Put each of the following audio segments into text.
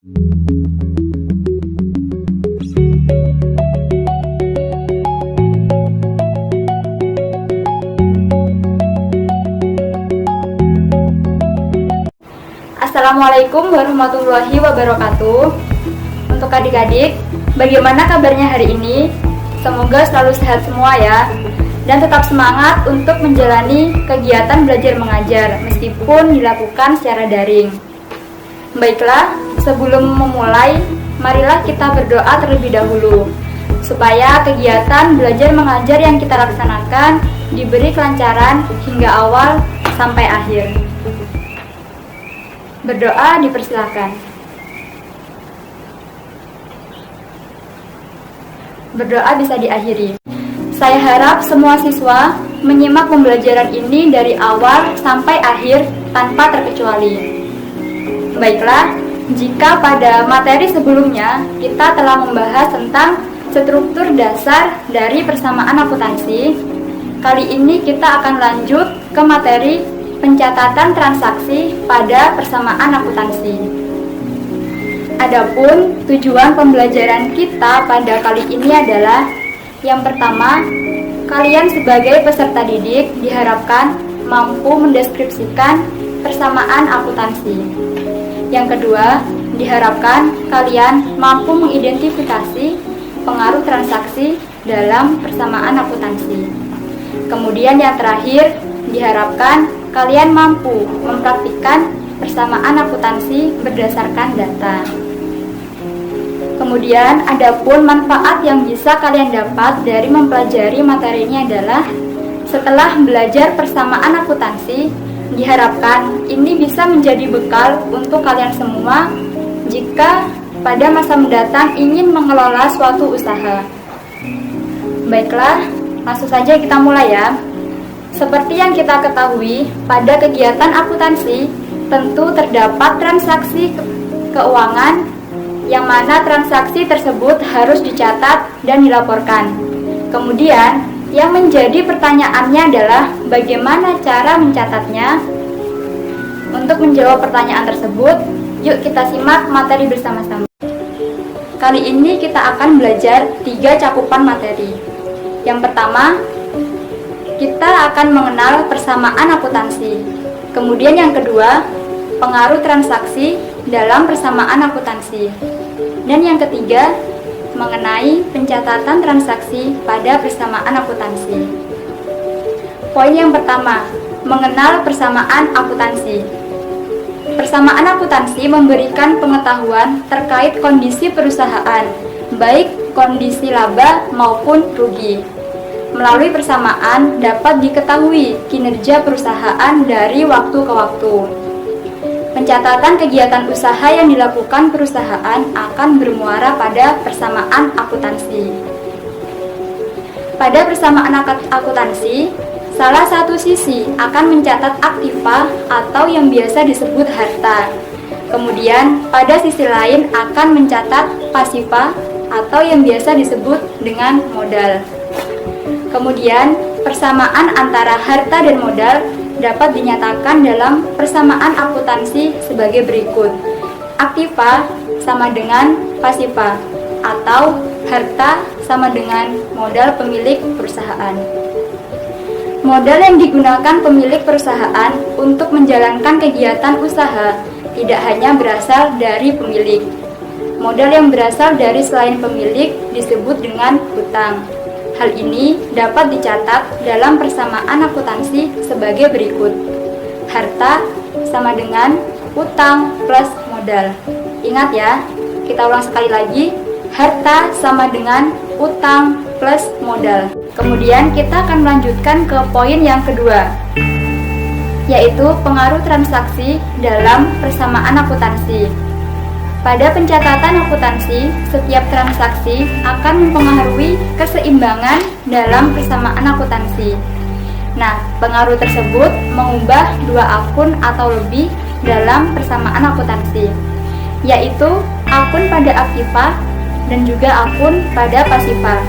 Assalamualaikum warahmatullahi wabarakatuh. Untuk adik-adik, bagaimana kabarnya hari ini? Semoga selalu sehat semua ya. Dan tetap semangat untuk menjalani kegiatan belajar mengajar meskipun dilakukan secara daring. Baiklah, sebelum memulai, marilah kita berdoa terlebih dahulu supaya kegiatan belajar mengajar yang kita laksanakan diberi kelancaran hingga awal sampai akhir. Berdoa dipersilakan. Berdoa bisa diakhiri. Saya harap semua siswa menyimak pembelajaran ini dari awal sampai akhir tanpa terkecuali. Baiklah, jika pada materi sebelumnya kita telah membahas tentang struktur dasar dari persamaan akuntansi, kali ini kita akan lanjut ke materi pencatatan transaksi pada persamaan akuntansi. Adapun tujuan pembelajaran kita pada kali ini adalah yang pertama, kalian sebagai peserta didik diharapkan mampu mendeskripsikan persamaan akuntansi. Yang kedua, diharapkan kalian mampu mengidentifikasi pengaruh transaksi dalam persamaan akuntansi. Kemudian yang terakhir, diharapkan kalian mampu mempraktikkan persamaan akuntansi berdasarkan data. Kemudian, adapun manfaat yang bisa kalian dapat dari mempelajari materi ini adalah setelah belajar persamaan akuntansi, diharapkan ini bisa menjadi bekal untuk kalian semua jika pada masa mendatang ingin mengelola suatu usaha. Baiklah, langsung saja kita mulai ya. Seperti yang kita ketahui, pada kegiatan akuntansi tentu terdapat transaksi keuangan yang mana transaksi tersebut harus dicatat dan dilaporkan. Kemudian, yang menjadi pertanyaannya adalah bagaimana cara mencatatnya? Untuk menjawab pertanyaan tersebut, yuk kita simak materi bersama-sama. Kali ini kita akan belajar 3 cakupan materi. Yang pertama, kita akan mengenal persamaan akuntansi. Kemudian yang kedua, pengaruh transaksi dalam persamaan akuntansi. Dan yang ketiga, mengenai pencatatan transaksi pada persamaan akuntansi. Poin yang pertama, mengenal persamaan akuntansi. Persamaan akuntansi memberikan pengetahuan terkait kondisi perusahaan, baik kondisi laba maupun rugi. Melalui persamaan dapat diketahui kinerja perusahaan dari waktu ke waktu. Pencatatan kegiatan usaha yang dilakukan perusahaan akan bermuara pada persamaan akuntansi. Pada persamaan akuntansi, salah satu sisi akan mencatat aktiva atau yang biasa disebut harta. Kemudian, pada sisi lain akan mencatat pasiva atau yang biasa disebut dengan modal. Kemudian, persamaan antara harta dan modal dapat dinyatakan dalam persamaan akuntansi sebagai berikut. Aktiva sama dengan pasiva atau harta sama dengan modal pemilik perusahaan. Modal yang digunakan pemilik perusahaan untuk menjalankan kegiatan usaha tidak hanya berasal dari pemilik. Modal yang berasal dari selain pemilik disebut dengan hutang. Hal ini dapat dicatat dalam persamaan akuntansi sebagai berikut. Harta sama dengan utang plus modal. Ingat ya, kita ulang sekali lagi. Harta sama dengan utang plus modal. Kemudian kita akan melanjutkan ke poin yang kedua, yaitu pengaruh transaksi dalam persamaan akuntansi. Pada pencatatan akuntansi, setiap transaksi akan mempengaruhi keseimbangan dalam persamaan akuntansi. Nah, pengaruh tersebut mengubah 2 akun atau lebih dalam persamaan akuntansi, yaitu akun pada aktiva dan juga akun pada pasiva.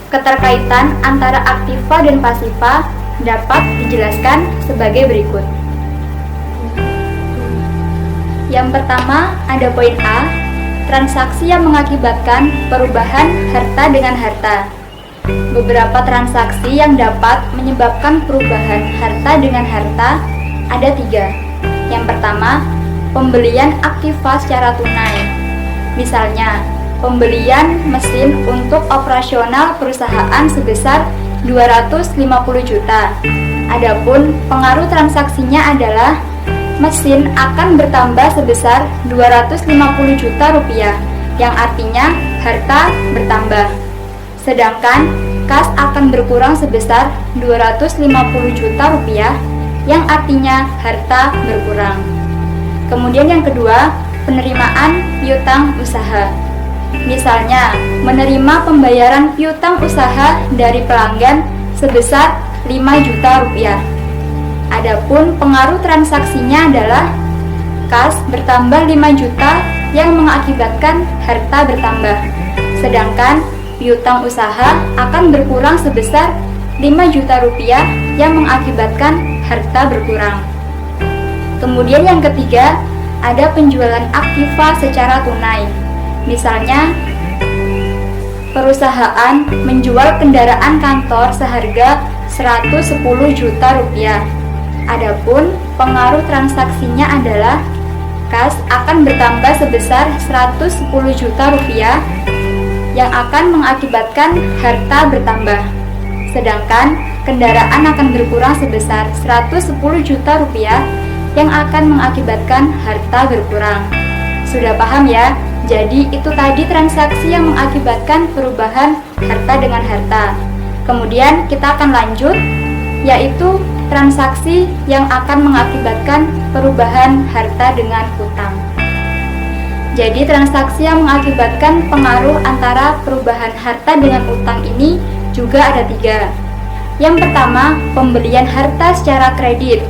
Keterkaitan antara aktiva dan pasiva dapat dijelaskan sebagai berikut. Yang pertama ada poin A, transaksi yang mengakibatkan perubahan harta dengan harta. Beberapa transaksi yang dapat menyebabkan perubahan harta dengan harta ada 3. Yang pertama, pembelian aktiva secara tunai. Misalnya, pembelian mesin untuk operasional perusahaan sebesar 250 juta. Adapun pengaruh transaksinya adalah mesin akan bertambah sebesar 250 juta rupiah, yang artinya harta bertambah. Sedangkan kas akan berkurang sebesar 250 juta rupiah, yang artinya harta berkurang. Kemudian yang kedua, penerimaan piutang usaha. Misalnya, menerima pembayaran piutang usaha dari pelanggan sebesar 5 juta rupiah. Adapun pengaruh transaksinya adalah kas bertambah 5 juta yang mengakibatkan harta bertambah. Sedangkan piutang usaha akan berkurang sebesar 5 juta rupiah yang mengakibatkan harta berkurang. Kemudian yang ketiga, ada penjualan aktiva secara tunai. Misalnya, perusahaan menjual kendaraan kantor seharga 110 juta rupiah. Adapun pengaruh transaksinya adalah kas akan bertambah sebesar 110 juta rupiah yang akan mengakibatkan harta bertambah. Sedangkan kendaraan akan berkurang sebesar 110 juta rupiah yang akan mengakibatkan harta berkurang. Sudah paham ya? Jadi itu tadi transaksi yang mengakibatkan perubahan harta dengan harta. Kemudian kita akan lanjut, yaitu transaksi yang akan mengakibatkan perubahan harta dengan hutang. Jadi transaksi yang mengakibatkan pengaruh antara perubahan harta dengan hutang ini juga ada 3. Yang pertama, pembelian harta secara kredit.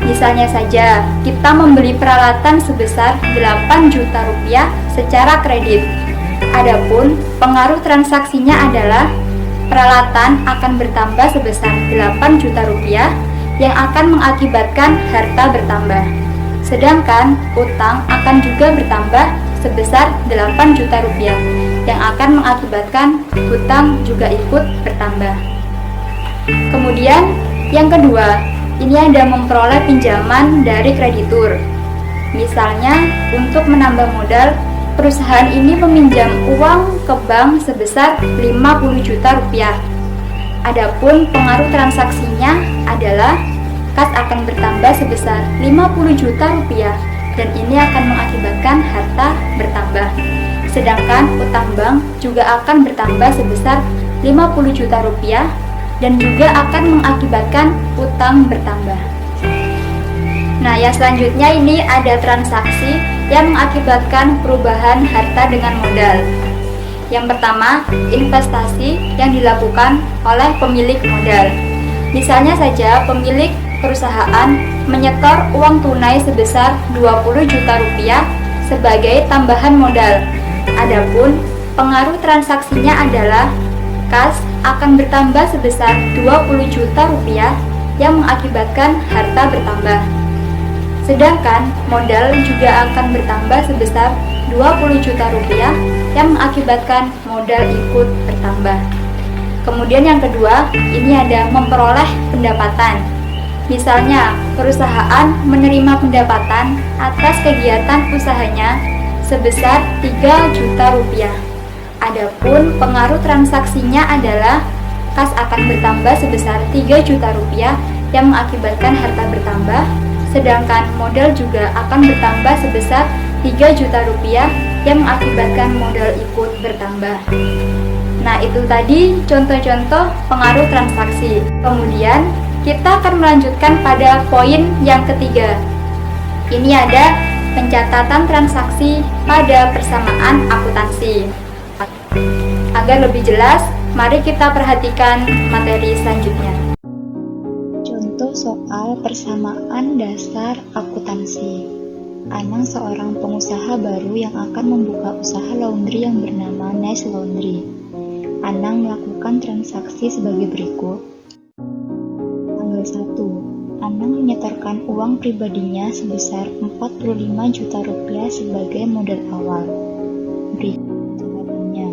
Misalnya saja, kita membeli peralatan sebesar 8 juta rupiah secara kredit. Adapun pengaruh transaksinya adalah peralatan akan bertambah sebesar 8 juta rupiah yang akan mengakibatkan harta bertambah. Sedangkan utang akan juga bertambah sebesar 8 juta rupiah yang akan mengakibatkan hutang juga ikut bertambah. Kemudian yang kedua, ini ada memperoleh pinjaman dari kreditur. Misalnya, untuk menambah modal, perusahaan ini meminjam uang ke bank sebesar 50 juta rupiah. Adapun pengaruh transaksinya adalah kas akan bertambah sebesar 50 juta rupiah dan ini akan mengakibatkan harta bertambah. Sedangkan utang bank juga akan bertambah sebesar 50 juta rupiah dan juga akan mengakibatkan utang bertambah. Nah, yang selanjutnya ini ada transaksi yang mengakibatkan perubahan harta dengan modal. Yang pertama, investasi yang dilakukan oleh pemilik modal. Misalnya saja pemilik perusahaan menyetor uang tunai sebesar 20 juta rupiah sebagai tambahan modal. Adapun pengaruh transaksinya adalah kas akan bertambah sebesar 20 juta rupiah yang mengakibatkan harta bertambah. Sedangkan modal juga akan bertambah sebesar 20 juta rupiah yang mengakibatkan modal ikut bertambah. Kemudian yang kedua, ini ada memperoleh pendapatan. Misalnya, perusahaan menerima pendapatan atas kegiatan usahanya sebesar 3 juta rupiah. Adapun pengaruh transaksinya adalah kas akan bertambah sebesar 3 juta rupiah yang mengakibatkan harta bertambah, sedangkan modal juga akan bertambah sebesar 3 juta rupiah yang mengakibatkan modal ikut bertambah. Nah, itu tadi contoh-contoh pengaruh transaksi. Kemudian, kita akan melanjutkan pada poin yang ketiga. Ini ada pencatatan transaksi pada persamaan akuntansi. Agar lebih jelas, mari kita perhatikan materi selanjutnya. Contoh soal persamaan dasar akuntansi. Anang seorang pengusaha baru yang akan membuka usaha laundry yang bernama Nice Laundry. Anang melakukan transaksi sebagai berikut. Tanggal 1, Anang menyetorkan uang pribadinya sebesar 45 juta rupiah sebagai modal awal. Berikut catatannya.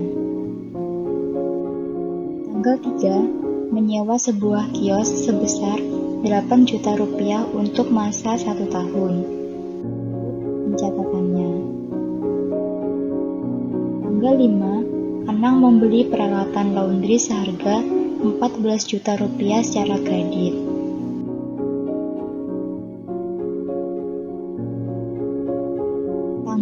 Tanggal 3, menyewa sebuah kios sebesar 8 juta rupiah untuk masa 1 tahun. Pencatatannya. Tanggal 5, Anang membeli peralatan laundry seharga 14 juta rupiah secara kredit.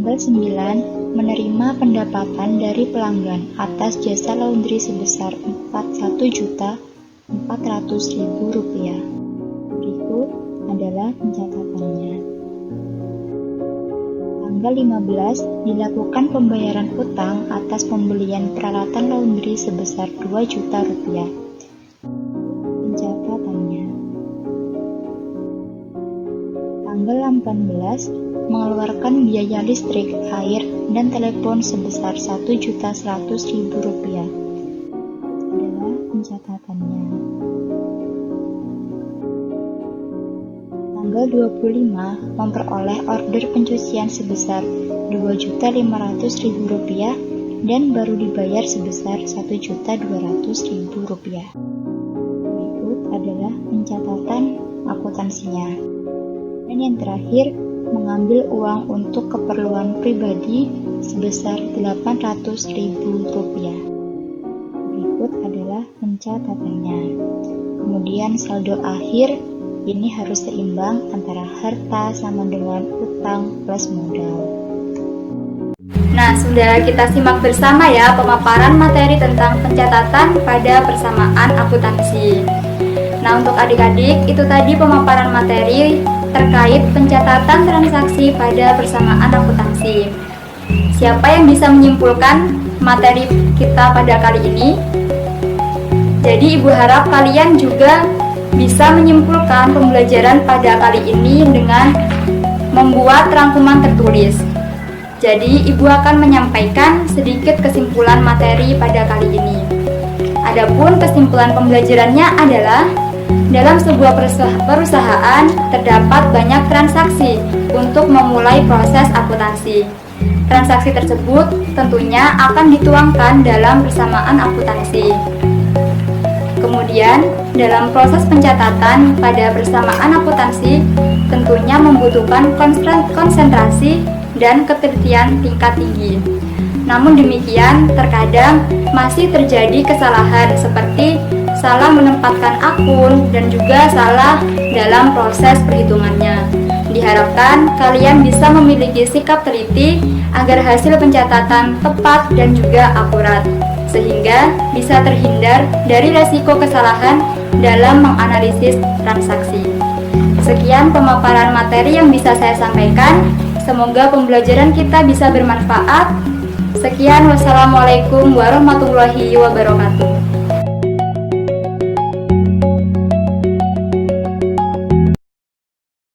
Tanggal 9, menerima pendapatan dari pelanggan atas jasa laundry sebesar 41.400.000 rupiah. Berikut adalah pencatatannya. Tanggal 15, dilakukan pembayaran utang atas pembelian peralatan laundry sebesar 2 juta rupiah. Pencatatannya. Tanggal 18, mengeluarkan biaya listrik, air, dan telepon sebesar 1.100.000 rupiah. Adalah pencatatannya. Tanggal 25, memperoleh order pencucian sebesar 2.500.000 rupiah dan baru dibayar sebesar 1.200.000 rupiah. Berikut adalah pencatatan akuntansinya. Dan yang terakhir, mengambil uang untuk keperluan pribadi sebesar 800.000 rupiah. Berikut adalah pencatatannya. Kemudian saldo akhir ini harus seimbang antara harta sama dengan utang plus modal. Nah, sudah kita simak bersama ya pemaparan materi tentang pencatatan pada persamaan akuntansi. Nah, untuk adik-adik, itu tadi pemaparan materi terkait pencatatan transaksi pada persamaan akuntansi. Siapa yang bisa menyimpulkan materi kita pada kali ini? Jadi Ibu harap kalian juga bisa menyimpulkan pembelajaran pada kali ini dengan membuat rangkuman tertulis. Jadi Ibu akan menyampaikan sedikit kesimpulan materi pada kali ini. Adapun kesimpulan pembelajarannya adalah dalam sebuah perusahaan terdapat banyak transaksi untuk memulai proses akuntansi. Transaksi tersebut tentunya akan dituangkan dalam persamaan akuntansi. Kemudian, dalam proses pencatatan pada persamaan akuntansi tentunya membutuhkan konsentrasi dan ketelitian tingkat tinggi. Namun demikian, terkadang masih terjadi kesalahan seperti salah menempatkan akun dan juga salah dalam proses perhitungannya. Diharapkan kalian bisa memiliki sikap teliti agar hasil pencatatan tepat dan juga akurat, sehingga bisa terhindar dari resiko kesalahan dalam menganalisis transaksi. Sekian pemaparan materi yang bisa saya sampaikan. Semoga pembelajaran kita bisa bermanfaat. Sekian, wassalamualaikum warahmatullahi wabarakatuh.